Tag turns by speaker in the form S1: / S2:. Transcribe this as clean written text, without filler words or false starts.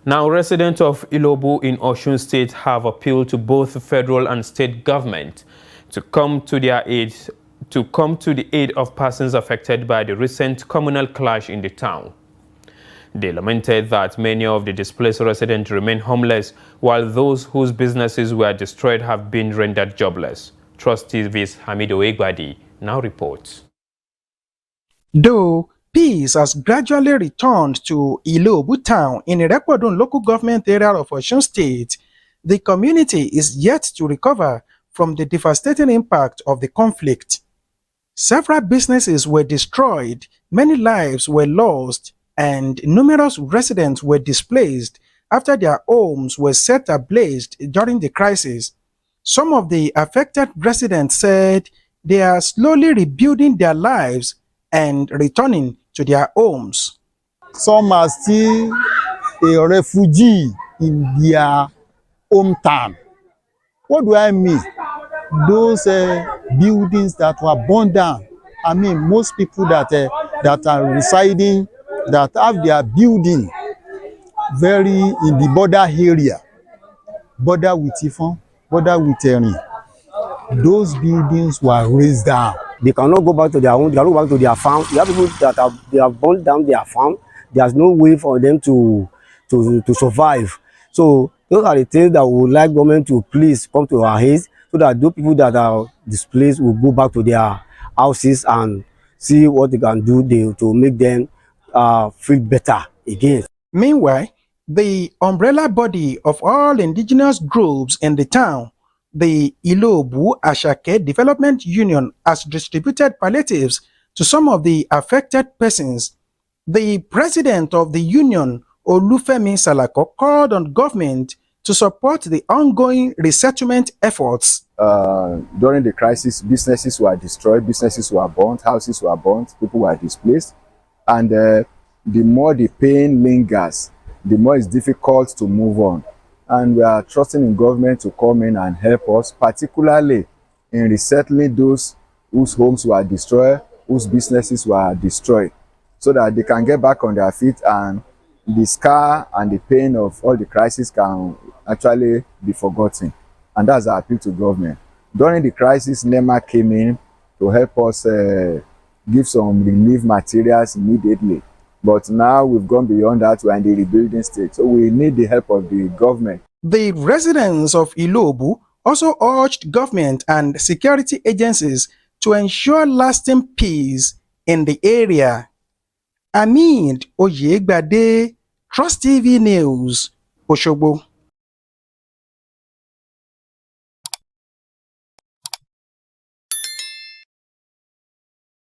S1: Now, residents of Ilobu in Osun State have appealed to both federal and state government to come to the aid of persons affected by the recent communal clash in the town. They lamented that many of the displaced residents remain homeless, while those whose businesses were destroyed have been rendered jobless. Trust TV's Hamido Egbadi now reports.
S2: Though peace has gradually returned to Ilobu town in Irekodun local government area of Osun State, the community is yet to recover from the devastating impact of the conflict. Several businesses were destroyed, many lives were lost, and numerous residents were displaced after their homes were set ablaze during the crisis. Some of the affected residents said they are slowly rebuilding their lives and returning to their homes.
S3: Some are still a refugee in their hometown. What do I mean? Those buildings that were burned down. I mean, most people that are residing, that have their building very in the border area, border with Ifon, border with Erin. Those buildings were raised down.
S4: They cannot go back to their home, they cannot go back to their farm. You have people that they have burned down their farm. There's no way for them to survive. So those are the things that we would like government to please come to our aid, so that those people that are displaced will go back to their houses and see what they can do to make them feel better again.
S2: Meanwhile, the umbrella body of all indigenous groups in the town, the Ilobu Ashake Development Union, has distributed palliatives to some of the affected persons. The president of the union, Olufemi Salako, called on government to support the ongoing resettlement efforts.
S5: During the crisis, businesses were destroyed, businesses were burnt, houses were burnt, people were displaced. And the more the pain lingers, the more it's difficult to move on. And we are trusting in government to come in and help us, particularly in resettling those whose homes were destroyed, whose businesses were destroyed, so that they can get back on their feet and the scar and the pain of all the crisis can actually be forgotten. And that's our appeal to government. During the crisis, NEMA came in to help us give some relief materials immediately. But now we've gone beyond that, we're in the rebuilding stage. So we need the help of the government.
S2: The residents of Ilobu also urged government and security agencies to ensure lasting peace in the area. Amid Oyegbade, Trust TV News, Osogbo.